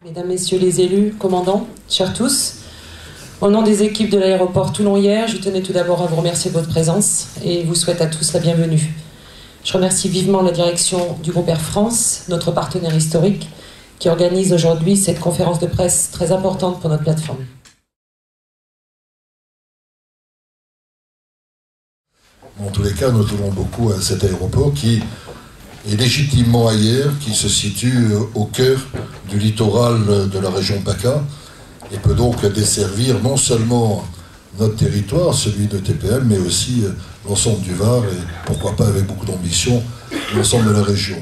Mesdames, Messieurs les élus, commandants, chers tous, au nom des équipes de l'aéroport Toulon-Hyères, je tenais tout d'abord à vous remercier de votre présence et vous souhaite à tous la bienvenue. Je remercie vivement la direction du groupe Air France, notre partenaire historique, qui organise aujourd'hui cette conférence de presse très importante pour notre plateforme. En tous les cas, nous tenons beaucoup à cet aéroport qui est légitimement ailleurs, qui se situe au cœur du littoral de la région PACA et peut donc desservir non seulement notre territoire, celui de TPM, mais aussi l'ensemble du Var et pourquoi pas avec beaucoup d'ambition l'ensemble de la région.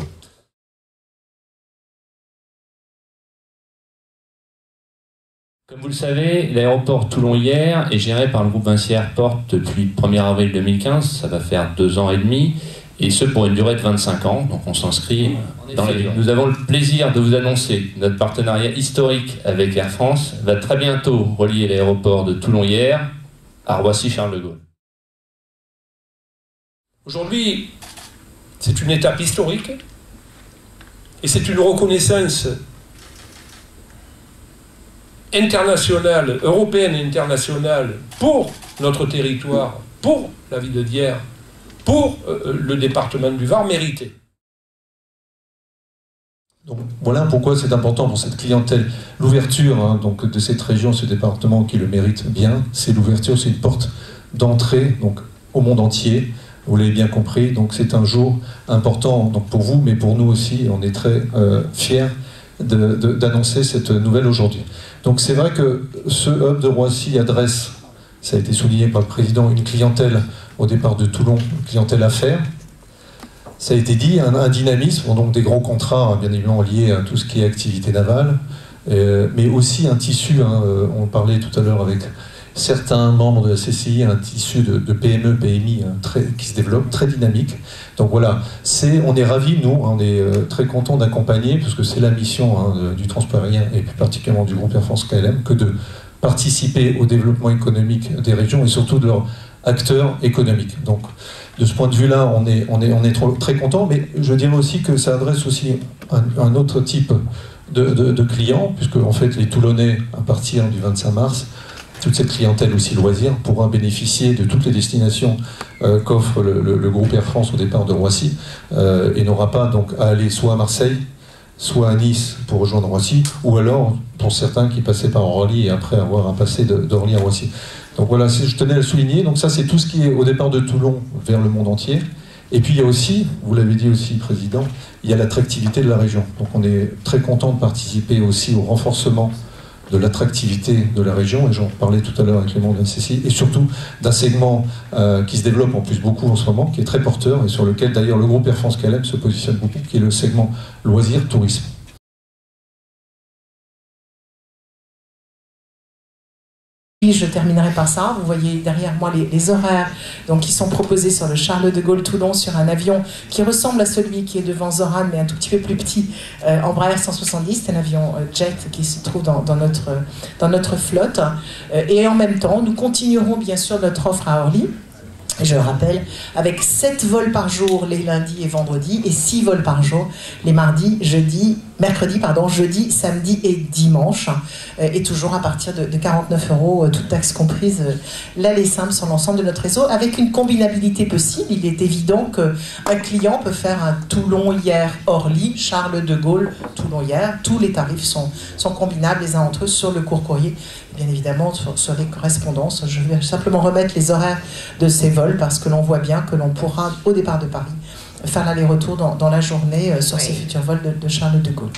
Comme vous le savez, l'aéroport Toulon-Hyères est géré par le groupe Vinci Airport depuis le 1er avril 2015, ça va faire 2 ans et demi, et ce pour une durée de 25 ans, donc on s'inscrit dans la durée. Nous avons le plaisir de vous annoncer que notre partenariat historique avec Air France va très bientôt relier l'aéroport de Toulon-Hyères à Roissy-Charles de Gaulle. Aujourd'hui, c'est une étape historique et c'est une reconnaissance internationale, européenne et internationale pour notre territoire, pour la ville d'Hyères, pour le département du Var mérité. Donc, voilà pourquoi c'est important pour cette clientèle. L'ouverture donc, de cette région, ce département qui le mérite bien, c'est l'ouverture, c'est une porte d'entrée donc, au monde entier. Vous l'avez bien compris, donc c'est un jour important donc, pour vous, mais pour nous aussi. On est très fiers d'annoncer cette nouvelle aujourd'hui. Donc c'est vrai que ce hub de Roissy adresse, ça a été souligné par le président, une clientèle au départ de Toulon, une clientèle affaires. Ça a été dit, un dynamisme, donc des gros contrats bien évidemment liés à tout ce qui est activité navale, mais aussi un tissu, on parlait tout à l'heure avec certains membres de la CCI, un tissu de PME, PMI qui se développe, très dynamique. Donc voilà, on est ravis, nous, on est très contents d'accompagner, parce que c'est la mission du transport aérien, et plus particulièrement du groupe Air France KLM, que de participer au développement économique des régions, et surtout de leurs acteurs économiques. Donc de ce point de vue-là, on est très contents, mais je dirais aussi que ça adresse aussi un autre type de clients, puisque en fait les Toulonnais, à partir du 25 mars, toute cette clientèle aussi loisir pourra bénéficier de toutes les destinations qu'offre le groupe Air France au départ de Roissy et n'aura pas donc à aller soit à Marseille, soit à Nice pour rejoindre Roissy, ou alors pour certains qui passaient par Orly et après avoir un passé d'Orly à Roissy. Donc voilà, je tenais à le souligner. Donc ça c'est tout ce qui est au départ de Toulon vers le monde entier. Et puis il y a aussi, vous l'avez dit aussi Président, il y a l'attractivité de la région. Donc on est très content de participer aussi au renforcement de l'attractivité de la région, et j'en parlais tout à l'heure avec les membres de la CCI, et surtout d'un segment qui se développe en plus beaucoup en ce moment, qui est très porteur, et sur lequel d'ailleurs le groupe Air France KLM se positionne beaucoup, qui est le segment loisirs-tourisme. Puis je terminerai par ça. Vous voyez derrière moi les horaires donc, qui sont proposés sur le Charles de Gaulle Toulon sur un avion qui ressemble à celui qui est devant Zoran, mais un tout petit peu plus petit, Embraer 170. C'est un avion jet qui se trouve dans notre flotte. Et en même temps, nous continuerons bien sûr notre offre à Orly. Je le rappelle, avec 7 vols par jour les lundis et vendredis et 6 vols par jour les mardis, jeudi, samedi et dimanche. Et toujours à partir de 49 €, toute taxe comprise, l'aller simple sur l'ensemble de notre réseau, avec une combinabilité possible. Il est évident qu'un client peut faire un Toulon-Hyères-Orly, Charles de Gaulle, Toulon-Hyères. Tous les tarifs sont combinables les uns entre eux sur le court courrier. Bien évidemment, sur les correspondances, je vais simplement remettre les horaires de ces vols parce que l'on voit bien que l'on pourra, au départ de Paris, faire l'aller-retour dans la journée sur ces futurs vols de Charles de Gaulle.